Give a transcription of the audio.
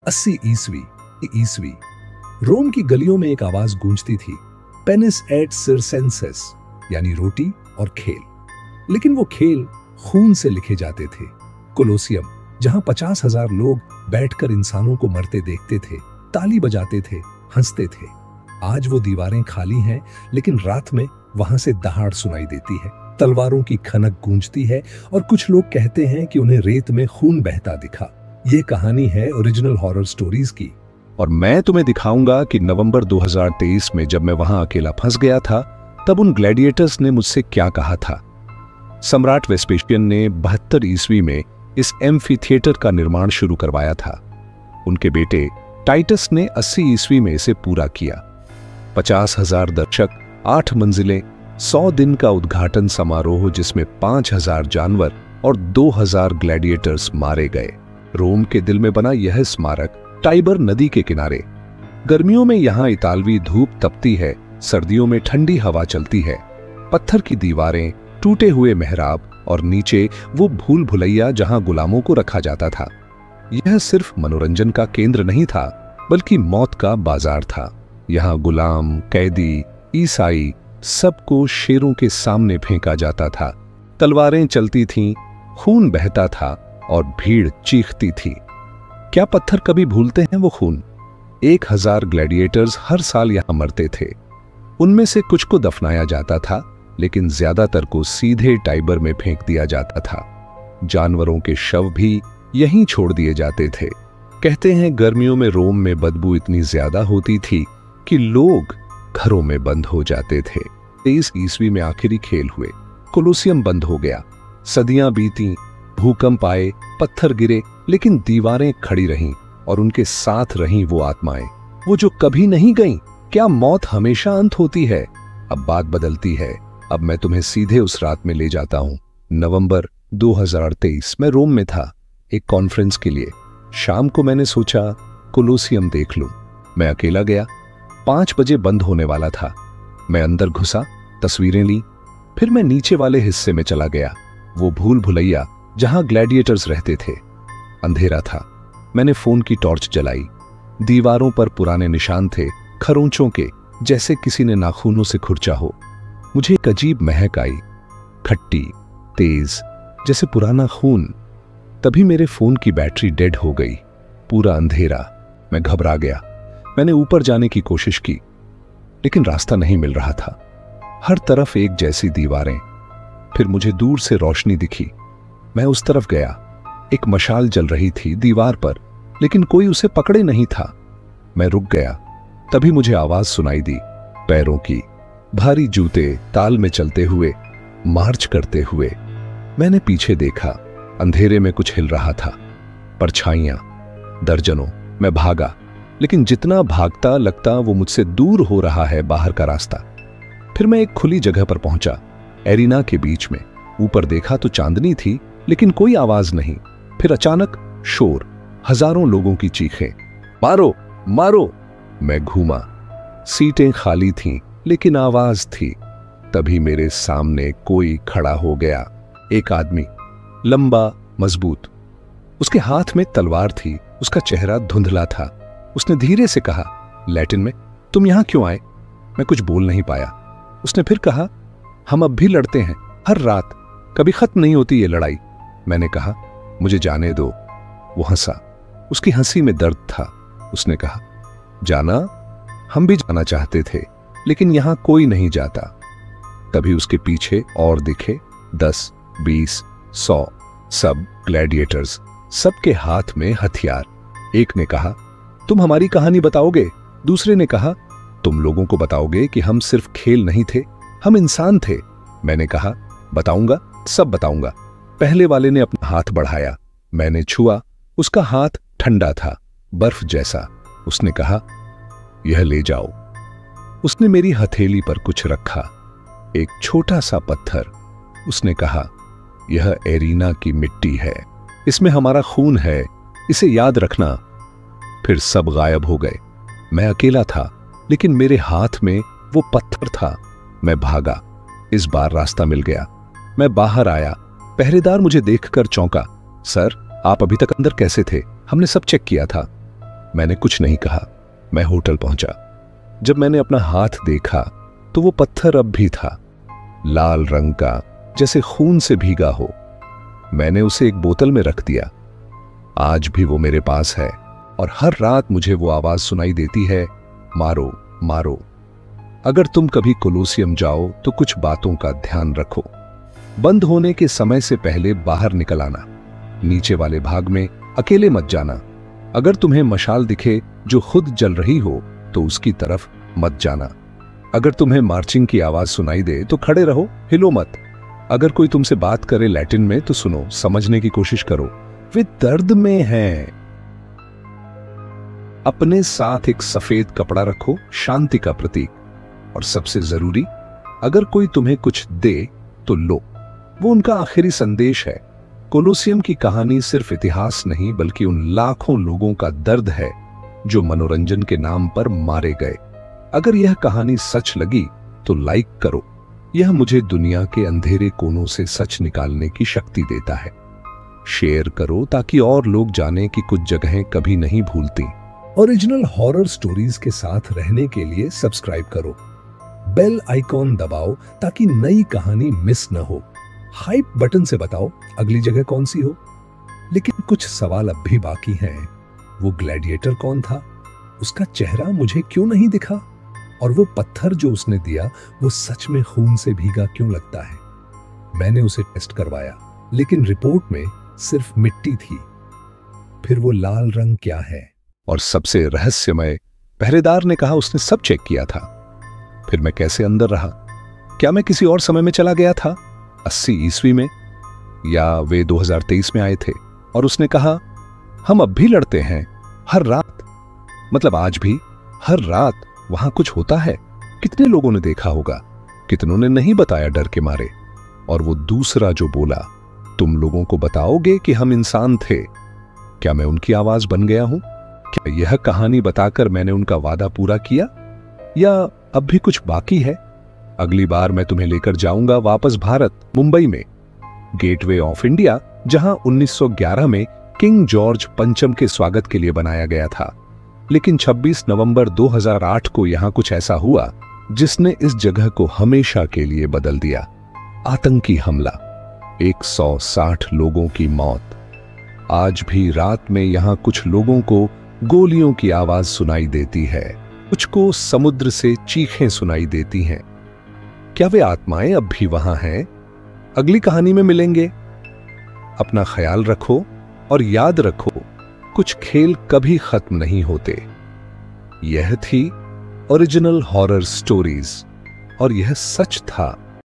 80 ईस्वी रोम की गलियों में एक आवाज गूंजती थी, पेनिस एट सिरसेंसेस, यानी रोटी और खेल। लेकिन वो खेल खून से लिखे जाते थे। कोलोसियम, जहां 50,000 लोग बैठकर इंसानों को मरते देखते थे, ताली बजाते थे, हंसते थे। आज वो दीवारें खाली हैं, लेकिन रात में वहां से दहाड़ सुनाई देती है, तलवारों की खनक गूंजती है और कुछ लोग कहते हैं कि उन्हें रेत में खून बहता दिखा। ये कहानी है ओरिजिनल हॉरर स्टोरीज की। और मैं तुम्हें दिखाऊंगा कि नवंबर 2023 में जब मैं वहां अकेला फंस गया था, तब उन ग्लैडिएटर्स ने मुझसे क्या कहा था। सम्राट वेस्पेशियन ने 72 ईस्वी में इस एम्फी थिएटर का निर्माण शुरू करवाया था। उनके बेटे टाइटस ने 80 ईस्वी में इसे पूरा किया। 50,000 दर्शक, 8 मंजिलें, 100 दिन का उद्घाटन समारोह जिसमें 5,000 जानवर और 2,000 ग्लैडिएटर्स मारे गए। रोम के दिल में बना यह स्मारक टाइबर नदी के किनारे। गर्मियों में यहां इतालवी धूप तपती है, सर्दियों में ठंडी हवा चलती है। पत्थर की दीवारें, टूटे हुए मेहराब और नीचे वो भूल भुलैया जहां गुलामों को रखा जाता था। यह सिर्फ मनोरंजन का केंद्र नहीं था, बल्कि मौत का बाजार था। यहां गुलाम, कैदी, ईसाई, सबको शेरों के सामने फेंका जाता था। तलवारें चलती थीं, खून बहता था और भीड़ चीखती थी। क्या पत्थर कभी भूलते हैं वो खून? 1,000 ग्लैडिएटर्स हर साल यहां मरते थे। उनमें से कुछ को दफनाया जाता था, लेकिन ज्यादातर को सीधे टाइबर में फेंक दिया जाता था। जानवरों के शव भी यहीं छोड़ दिए जाते थे। कहते हैं गर्मियों में रोम में बदबू इतनी ज्यादा होती थी कि लोग घरों में बंद हो जाते थे। 23 ईस्वी में आखिरी खेल हुए, कोलोसियम बंद हो गया। सदियां बीती, भूकंप आए, पत्थर गिरे, लेकिन दीवारें खड़ी रहीं और उनके साथ रहीं वो आत्माएं, वो जो कभी नहीं गईं। क्या मौत हमेशा अंत होती है? अब बात बदलती है। अब मैं तुम्हें सीधे उस रात में ले जाता हूं। नवंबर 2023 में रोम में था, एक कॉन्फ्रेंस के लिए। शाम को मैंने सोचा कोलोसियम देख लूं। मैं अकेला गया। 5 बजे बंद होने वाला था। मैं अंदर घुसा, तस्वीरें ली, फिर मैं नीचे वाले हिस्से में चला गया, वो भूल भुलैया जहां ग्लैडिएटर्स रहते थे। अंधेरा था। मैंने फोन की टॉर्च जलाई। दीवारों पर पुराने निशान थे, खरोंचों के, जैसे किसी ने नाखूनों से खुरचा हो। मुझे एक अजीब महक आई, खट्टी, तेज, जैसे पुराना खून। तभी मेरे फोन की बैटरी डेड हो गई। पूरा अंधेरा। मैं घबरा गया। मैंने ऊपर जाने की कोशिश की, लेकिन रास्ता नहीं मिल रहा था। हर तरफ एक जैसी दीवारें। फिर मुझे दूर से रोशनी दिखी। मैं उस तरफ गया। एक मशाल जल रही थी दीवार पर, लेकिन कोई उसे पकड़े नहीं था। मैं रुक गया। तभी मुझे आवाज सुनाई दी, पैरों की। भारी जूते ताल में चलते हुए, मार्च करते हुए। मैंने पीछे देखा। अंधेरे में कुछ हिल रहा था, परछाइयां, दर्जनों। मैं भागा, लेकिन जितना भागता लगता वो मुझसे दूर हो रहा है बाहर का रास्ता। फिर मैं एक खुली जगह पर पहुंचा, एरिना के बीच में। ऊपर देखा तो चांदनी थी, लेकिन कोई आवाज नहीं। फिर अचानक शोर, हजारों लोगों की चीखें, मारो मारो। मैं घूमा। सीटें खाली थीं, लेकिन आवाज थी। तभी मेरे सामने कोई खड़ा हो गया। एक आदमी, लंबा, मजबूत। उसके हाथ में तलवार थी। उसका चेहरा धुंधला था। उसने धीरे से कहा, लैटिन में, तुम यहां क्यों आए? मैं कुछ बोल नहीं पाया। उसने फिर कहा, हम अब भी लड़ते हैं, हर रात, कभी खत्म नहीं होती ये लड़ाई। मैंने कहा, मुझे जाने दो। वो हंसा। उसकी हंसी में दर्द था। उसने कहा, जाना? हम भी जाना चाहते थे, लेकिन यहां कोई नहीं जाता। तभी उसके पीछे और दिखे 10, 20, 100, सब ग्लैडिएटर्स, सबके हाथ में हथियार। एक ने कहा, तुम हमारी कहानी बताओगे? दूसरे ने कहा, तुम लोगों को बताओगे कि हम सिर्फ खेल नहीं थे, हम इंसान थे। मैंने कहा, बताऊंगा, सब बताऊंगा। पहले वाले ने अपना हाथ बढ़ाया। मैंने छुआ। उसका हाथ ठंडा था, बर्फ जैसा। उसने कहा, यह ले जाओ। उसने मेरी हथेली पर कुछ रखा, एक छोटा सा पत्थर। उसने कहा, यह एरिना की मिट्टी है, इसमें हमारा खून है, इसे याद रखना। फिर सब गायब हो गए। मैं अकेला था, लेकिन मेरे हाथ में वो पत्थर था। मैं भागा। इस बार रास्ता मिल गया। मैं बाहर आया। पहरेदार मुझे देखकर चौंका। सर, आप अभी तक अंदर कैसे थे? हमने सब चेक किया था। मैंने कुछ नहीं कहा। मैं होटल पहुंचा। जब मैंने अपना हाथ देखा तो वो पत्थर अब भी था, लाल रंग का, जैसे खून से भीगा हो। मैंने उसे एक बोतल में रख दिया। आज भी वो मेरे पास है और हर रात मुझे वो आवाज सुनाई देती है, मारो मारो। अगर तुम कभी कोलोसियम जाओ तो कुछ बातों का ध्यान रखो। बंद होने के समय से पहले बाहर निकल आना। नीचे वाले भाग में अकेले मत जाना। अगर तुम्हें मशाल दिखे जो खुद जल रही हो तो उसकी तरफ मत जाना। अगर तुम्हें मार्चिंग की आवाज सुनाई दे तो खड़े रहो, हिलो मत। अगर कोई तुमसे बात करे लैटिन में तो सुनो, समझने की कोशिश करो, वे दर्द में हैं। अपने साथ एक सफेद कपड़ा रखो, शांति का प्रतीक। और सबसे जरूरी, अगर कोई तुम्हें कुछ दे तो लो, वो उनका आखिरी संदेश है। कोलोसियम की कहानी सिर्फ इतिहास नहीं बल्कि उन लाखों लोगों का दर्द है जो मनोरंजन के नाम पर मारे गए। अगर यह कहानी सच लगी तो लाइक करो। यह मुझे दुनिया के अंधेरे कोनों से सच निकालने की शक्ति देता है। शेयर करो ताकि और लोग जाने कि कुछ जगहें कभी नहीं भूलती। ओरिजिनल हॉरर स्टोरीज के साथ रहने के लिए सब्सक्राइब करो, बेल आइकॉन दबाओ ताकि नई कहानी मिस न हो। हाइप बटन से बताओ अगली जगह कौन सी हो। लेकिन कुछ सवाल अब भी बाकी हैं। वो ग्लैडिएटर कौन था? उसका चेहरा मुझे क्यों नहीं दिखा? और वो पत्थर जो उसने दिया वो सच में खून से भीगा क्यों लगता है? मैंने उसे टेस्ट करवाया लेकिन रिपोर्ट में सिर्फ मिट्टी थी। फिर वो लाल रंग क्या है? और सबसे रहस्यमय, पहरेदार ने कहा उसने सब चेक किया था। फिर मैं कैसे अंदर रहा? क्या मैं किसी और समय में चला गया था, 80 ईस्वी में, या वे 2023 में आए थे? और उसने कहा हम अब भी लड़ते हैं हर रात, मतलब आज भी हर रात वहां कुछ होता है। कितने लोगों ने देखा होगा, कितनों ने नहीं बताया डर के मारे। और वो दूसरा जो बोला, तुम लोगों को बताओगे कि हम इंसान थे। क्या मैं उनकी आवाज बन गया हूं? क्या यह कहानी बताकर मैंने उनका वादा पूरा किया, या अब भी कुछ बाकी है? अगली बार मैं तुम्हें लेकर जाऊंगा वापस भारत, मुंबई में, गेटवे ऑफ इंडिया, जहां 1911 में किंग जॉर्ज पंचम के स्वागत के लिए बनाया गया था। लेकिन 26 नवंबर 2008 को यहां कुछ ऐसा हुआ जिसने इस जगह को हमेशा के लिए बदल दिया। आतंकी हमला, 160 लोगों की मौत। आज भी रात में यहां कुछ लोगों को गोलियों की आवाज सुनाई देती है, कुछ को समुद्र से चीखें सुनाई देती हैं। क्या वे आत्माएं अब भी वहां हैं? अगली कहानी में मिलेंगे। अपना ख्याल रखो और याद रखो, कुछ खेल कभी खत्म नहीं होते। यह थी ओरिजिनल हॉरर स्टोरीज और यह सच था।